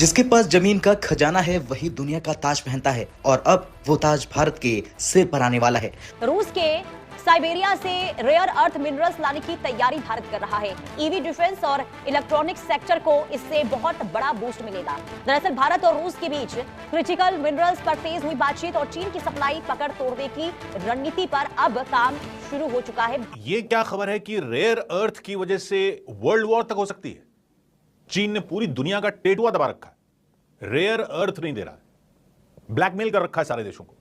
जिसके पास जमीन का खजाना है वही दुनिया का ताज पहनता है और अब वो ताज भारत के सिर पर आने वाला है। रूस के साइबेरिया से रेयर अर्थ मिनरल्स लाने की तैयारी भारत कर रहा है। ईवी डिफेंस और इलेक्ट्रॉनिक्स सेक्टर को इससे बहुत बड़ा बूस्ट मिलेगा। दरअसल भारत और रूस के बीच क्रिटिकल मिनरल्स पर तेज हुई बातचीत और चीन की सप्लाई पकड़ तोड़ने की रणनीति पर अब काम शुरू हो चुका है। ये क्या खबर है कि रेयर अर्थ की वजह से वर्ल्ड वॉर तक हो सकती है। चीन ने पूरी दुनिया का टेटुआ दबा रखा है, रेयर अर्थ नहीं दे रहा है, ब्लैकमेल कर रखा है सारे देशों को।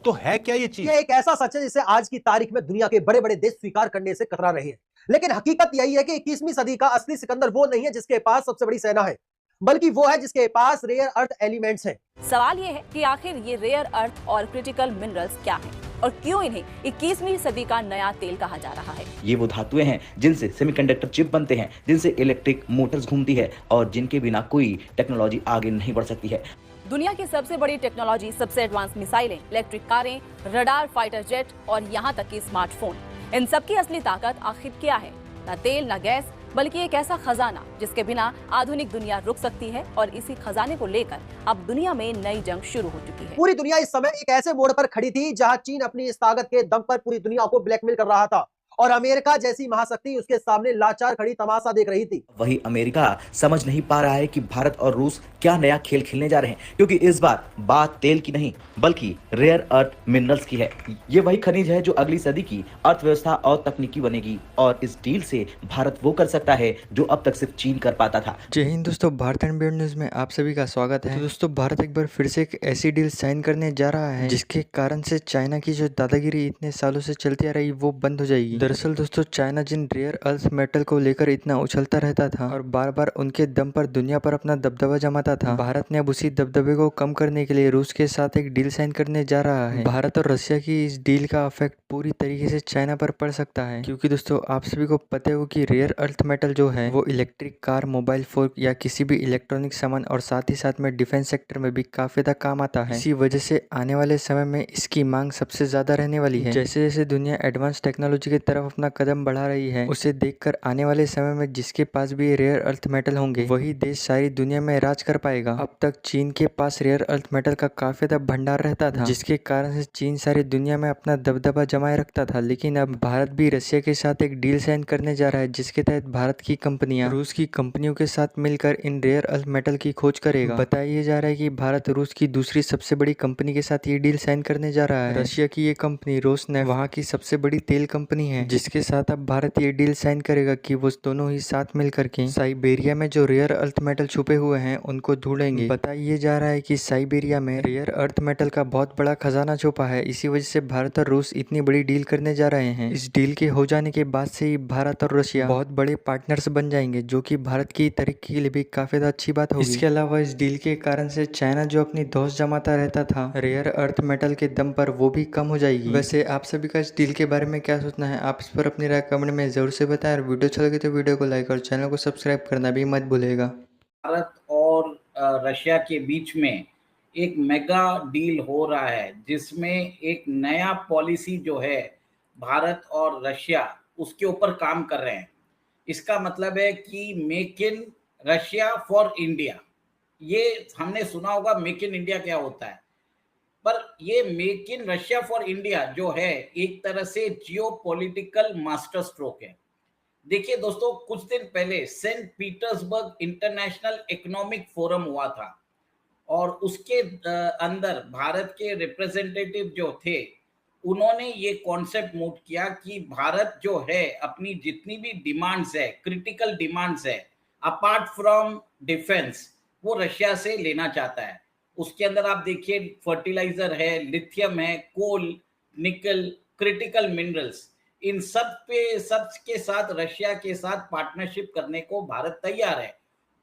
तो है क्या ये चीज? ये एक ऐसा सच है जिसे आज की तारीख में दुनिया के बड़े बड़े देश स्वीकार करने से कतरा रहे हैं। लेकिन हकीकत यही है कि 21वीं सदी का असली सिकंदर वो नहीं है जिसके पास सबसे बड़ी सेना है, बल्कि वो है जिसके पास रेयर अर्थ एलिमेंट्स हैं। सवाल ये है कि आखिर ये रेयर अर्थ और क्रिटिकल मिनरल्स क्या हैं और क्यों इन्हें 21वीं सदी का नया तेल कहा जा रहा है। ये वो धातुएं हैं जिनसे सेमीकंडक्टर चिप बनते हैं, जिनसे इलेक्ट्रिक मोटर्स घूमती है और जिनके बिना कोई टेक्नोलॉजी आगे नहीं बढ़ सकती है। दुनिया की सबसे बड़ी टेक्नोलॉजी, सबसे एडवांस मिसाइलें, इलेक्ट्रिक कारें, रडार, फाइटर जेट और यहाँ तक कि स्मार्टफोन, इन सब की असली ताकत आखिर क्या है? न तेल, न गैस, बल्कि एक ऐसा खजाना जिसके बिना आधुनिक दुनिया रुक सकती है। और इसी खजाने को लेकर अब दुनिया में नई जंग शुरू हो चुकी है। पूरी दुनिया इस समय एक ऐसे मोड़ पर खड़ी थी जहां चीन अपनी इस ताकत के दम पर पूरी दुनिया को ब्लैकमेल कर रहा था और अमेरिका जैसी महाशक्ति उसके सामने लाचार खड़ी तमाशा देख रही थी। वही अमेरिका समझ नहीं पा रहा है कि भारत और रूस क्या नया खेल खेलने जा रहे हैं, क्योंकि इस बार बात तेल की नहीं बल्कि रेयर अर्थ मिनरल्स की है। ये वही खनिज है जो अगली सदी की अर्थव्यवस्था और तकनीकी बनेगी और इस डील से भारत वो कर सकता है जो अब तक सिर्फ चीन कर पाता था। जय हिंद दोस्तों, भारत एंड बियॉन्ड न्यूज में आप सभी का स्वागत है। तो दोस्तों, भारत एक बार फिर से एक ऐसी डील साइन करने जा रहा है जिसके कारण से चाइना की जो दादागिरी इतने सालों से चलती आ रही वो बंद हो जाएगी। दरअसल दोस्तों, चाइना जिन रेयर अर्थ मेटल को लेकर इतना उछलता रहता था और बार बार उनके दम पर दुनिया पर अपना दबदबा जमाता था, भारत ने अब उसी दबदबे को कम करने के लिए रूस के साथ एक डील साइन करने जा रहा है। भारत और रशिया की इस डील का इफेक्ट पूरी तरीके से चाइना पर पड़ सकता है, क्योंकि दोस्तों आप सभी को पता हो कि रेयर अर्थ मेटल जो है वो इलेक्ट्रिक कार, मोबाइल फोन या किसी भी इलेक्ट्रॉनिक सामान और साथ ही साथ में डिफेंस सेक्टर में भी काफी ज्यादा काम आता है। इसी वजह से आने वाले समय में इसकी मांग सबसे ज्यादा रहने वाली है। जैसे जैसे दुनिया एडवांस टेक्नोलॉजी की तरफ अपना कदम बढ़ा रही है, उसे देखकर आने वाले समय में जिसके पास भी रेयर अर्थ मेटल होंगे वही देश सारी दुनिया में राज कर पाएगा। अब तक चीन के पास रेयर अर्थ मेटल का काफी ज्यादा भंडार रहता था, जिसके कारण से चीन सारी दुनिया में अपना दबदबा जमाए रखता था। लेकिन अब भारत भी रशिया के साथ एक डील साइन करने जा रहा है, जिसके तहत भारत की कंपनियां रूस की कंपनियों के साथ मिलकर इन रेयर अर्थ मेटल की खोज करेगा। बताया जा रहा है कि भारत रूस की दूसरी सबसे बड़ी कंपनी के साथ ये डील साइन करने जा रहा है। रशिया की ये कंपनी रोसनेफ्ट वहाँ की सबसे बड़ी तेल कंपनी है, जिसके साथ अब भारत ये डील साइन करेगा कि वो दोनों ही साथ मिलकर के साइबेरिया में जो रेयर अर्थ मेटल छुपे हुए हैं उनको ढूंढेंगे। बताया जा रहा है कि साइबेरिया में रेयर अर्थ मेटल का बहुत बड़ा खजाना छुपा है। इसी वजह से भारत और रूस इतनी बड़ी डील करने जा रहे हैं। इस डील के हो जाने के बाद से ही भारत और रशिया बहुत बड़े पार्टनर्स बन जाएंगे, जो कि भारत की तरक्की के लिए भी काफी अच्छी बात होगी। इसके अलावा इस डील के कारण से चाइना जो अपनी धौंस जमाता रहता था रेयर अर्थ मेटल के दम पर, वो भी कम हो जाएगी। वैसे आप सभी का इस डील के बारे में क्या सोचना है, आप इस पर अपनी राय कमेंट में जरूर से बताएं। और वीडियो अच्छा लगे तो वीडियो को लाइक और चैनल को सब्सक्राइब करना भी मत भूलिएगा। भारत और रशिया के बीच में एक मेगा डील हो रहा है, जिसमें एक नया पॉलिसी जो है भारत और रशिया उसके ऊपर काम कर रहे हैं। इसका मतलब है कि make in Russia for India. ये हमने सुना होगा मेक इन इंडिया क्या होता है, पर ये make in Russia for India जो है एक तरह से जियो पॉलिटिकल मास्टर स्ट्रोक है। देखिए दोस्तों, कुछ दिन पहले Saint Petersburg international economic forum हुआ था और उसके अंदर भारत के रिप्रेजेंटेटिव जो थे उन्होंने ये कॉन्सेप्ट नोट किया कि भारत जो है अपनी जितनी भी डिमांड्स है, क्रिटिकल डिमांड्स है अपार्ट फ्रॉम डिफेंस, वो रशिया से लेना चाहता है। उसके अंदर आप देखिए फर्टिलाइजर है, लिथियम है, कोल, निकल, क्रिटिकल मिनरल्स, इन सब के साथ रशिया के साथ पार्टनरशिप करने को भारत तैयार है।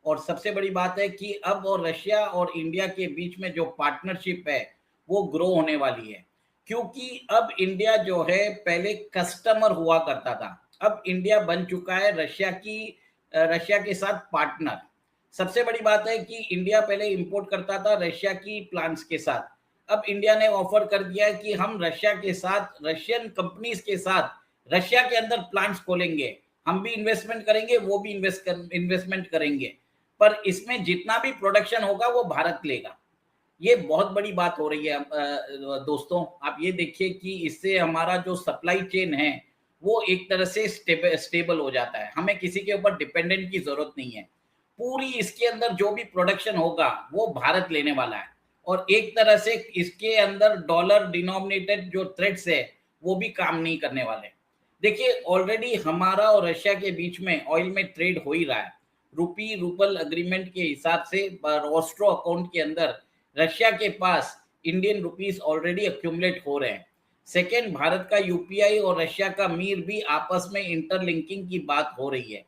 और सबसे बड़ी बात है कि अब और रशिया और इंडिया के बीच में जो पार्टनरशिप है वो ग्रो होने वाली है, क्योंकि अब इंडिया जो है पहले कस्टमर हुआ करता था, अब इंडिया बन चुका है रशिया के साथ पार्टनर। सबसे बड़ी बात है कि इंडिया पहले इंपोर्ट करता था रशिया की प्लांट्स के साथ, अब इंडिया ने ऑफर कर दिया है कि हम रशिया के साथ, रशियन कंपनीज के साथ रशिया के अंदर प्लांट्स खोलेंगे, हम भी इन्वेस्टमेंट करेंगे, वो भी इन्वेस्टमेंट करेंगे। पर इसमें जितना भी प्रोडक्शन होगा वो भारत लेगा। ये बहुत बड़ी बात हो रही है दोस्तों। आप ये देखिए कि इससे हमारा जो सप्लाई चेन है वो एक तरह से स्टेबल हो जाता है, हमें किसी के ऊपर डिपेंडेंट की जरूरत नहीं है। पूरी इसके अंदर जो भी प्रोडक्शन होगा वो भारत लेने वाला है, और एक तरह से इसके अंदर डॉलर डिनोमिनेटेड जो थ्रेड्स है वो भी काम नहीं करने वाले। देखिए ऑलरेडी हमारा और रशिया के बीच में ऑयल में ट्रेड हो ही रहा है। रूपी रूबल अग्रीमेंट के हिसाब से रोस्ट्रो अकाउंट के अंदर रशिया के पास इंडियन रुपीस ऑलरेडी अक्यूमुलेट हो रहे हैं। सेकेंड, भारत का यूपीआई और रशिया का मीर भी आपस में इंटरलिंकिंग की बात हो रही है।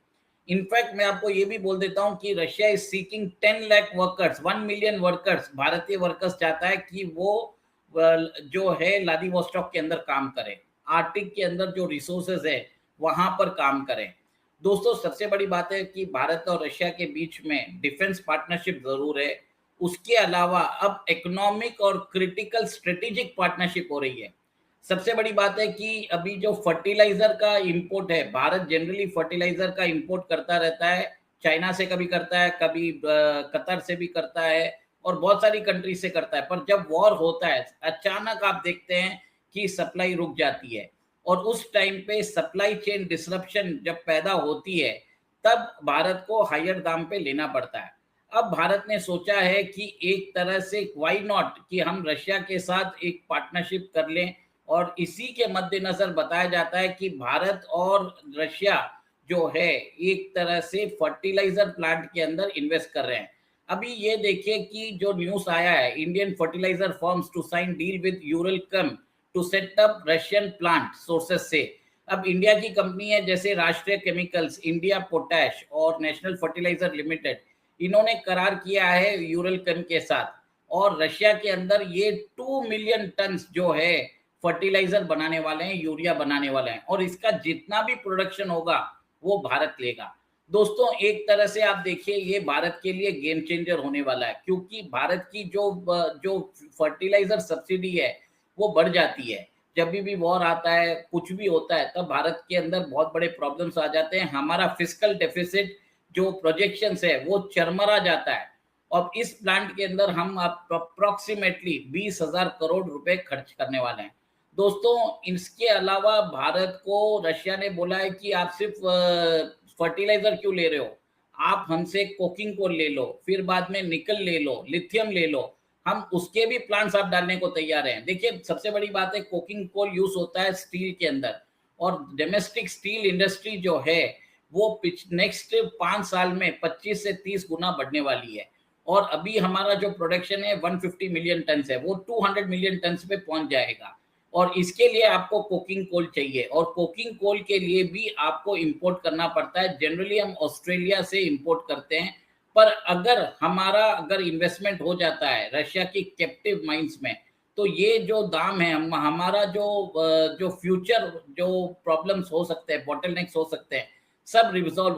इनफैक्ट मैं आपको ये भी बोल देता हूं कि Russia is seeking 10 lakh workers, 1 million workers, भारतीय वर्कर्स चाहता है कि वो जो है व्लादिवोस्टॉक के अंदर काम करे, आर्टिक के अंदर जो रिसोर्सेज है वहां पर काम करें। दोस्तों सबसे बड़ी बात है कि भारत और रशिया के बीच में डिफेंस पार्टनरशिप जरूर है, उसके अलावा अब इकोनॉमिक और क्रिटिकल स्ट्रेटेजिक पार्टनरशिप हो रही है। सबसे बड़ी बात है कि अभी जो फर्टिलाइजर का इंपोर्ट है, भारत जनरली फर्टिलाइजर का इंपोर्ट करता रहता है, चाइना से कभी करता है, कभी कतर से भी करता है और बहुत सारी कंट्री से करता है। पर जब वॉर होता है अचानक आप देखते हैं कि सप्लाई रुक जाती है, और उस टाइम पे सप्लाई चेन डिसरप्शन जब पैदा होती है तब भारत को हायर दाम पे लेना पड़ता है। अब भारत ने सोचा है कि एक तरह से व्हाई नॉट कि हम रशिया के साथ एक पार्टनरशिप कर लें, और इसी के मद्देनजर बताया जाता है कि भारत और रशिया जो है एक तरह से फर्टिलाइजर प्लांट के अंदर इन्वेस्ट कर रहे हैं। अभी ये देखिए कि जो न्यूज़ आया है, Indian fertiliser firms to sign deal with Uralchem to set up Russian plant sources से। अब इंडिया की कंपनी है जैसे राष्ट्रीय केमिकल्स, इंडिया पोटैश और नेशनल फर्टिलाइजर लिमिटेड, इन्होंने करार किया है यूरलकेम के साथ, और रशिया के अंदर ये 2 मिलियन टन जो है फर्टिलाइजर बनाने वाले हैं, यूरिया बनाने वाले हैं, और इसका जितना भी प्रोडक्शन होगा वो भारत लेगा। दोस्तों एक तरह से आप देखिए ये भारत के लिए गेम चेंजर होने वाला है, क्योंकि भारत की जो फर्टिलाइजर सब्सिडी है वो बढ़ जाती है। जब भी वॉर आता है, कुछ भी होता है, तब भारत के अंदर बहुत बड़े प्रॉब्लम्स आ जाते हैं। हमारा फिस्कल डेफिसिट जो प्रोजेक्शंस है वो चरमरा जाता है। और इस प्लांट के अंदर हम अप्रोक्सीमेटली 20,000 करोड़ रुपए खर्च करने वाले हैं। दोस्तों इसके अलावा भारत को रशिया ने बोला है कि आप सिर्फ फर्टिलाइजर क्यों ले रहे हो, आप हमसे कोकिंग कोल ले लो, फिर बाद में निकल ले लो, लिथियम ले लो, हम उसके भी प्लांट्स आप डालने को तैयार हैं। देखिए सबसे बड़ी बात है, कोकिंग कोल यूज होता है स्टील के अंदर, और डोमेस्टिक स्टील इंडस्ट्री जो है वो नेक्स्ट 5 साल में 25 से 30 गुना बढ़ने वाली है। और अभी हमारा जो प्रोडक्शन है 150 मिलियन टन है, वो 200 मिलियन टन पे पहुंच जाएगा। और इसके लिए आपको कोकिंग कोल चाहिए, और कोकिंग कोल के लिए भी आपको इंपोर्ट करना पड़ता है। जनरली हम ऑस्ट्रेलिया से इंपोर्ट करते हैं, पर अगर इन्वेस्टमेंट हो जाता है रशिया की कैप्टिव माइंस में, तो ये जो दाम है हमारा जो फ्यूचर जो प्रॉब्लम्स हो सकते हैं, बॉटलनेक्स हो सकते हैं, सब रिजॉल्व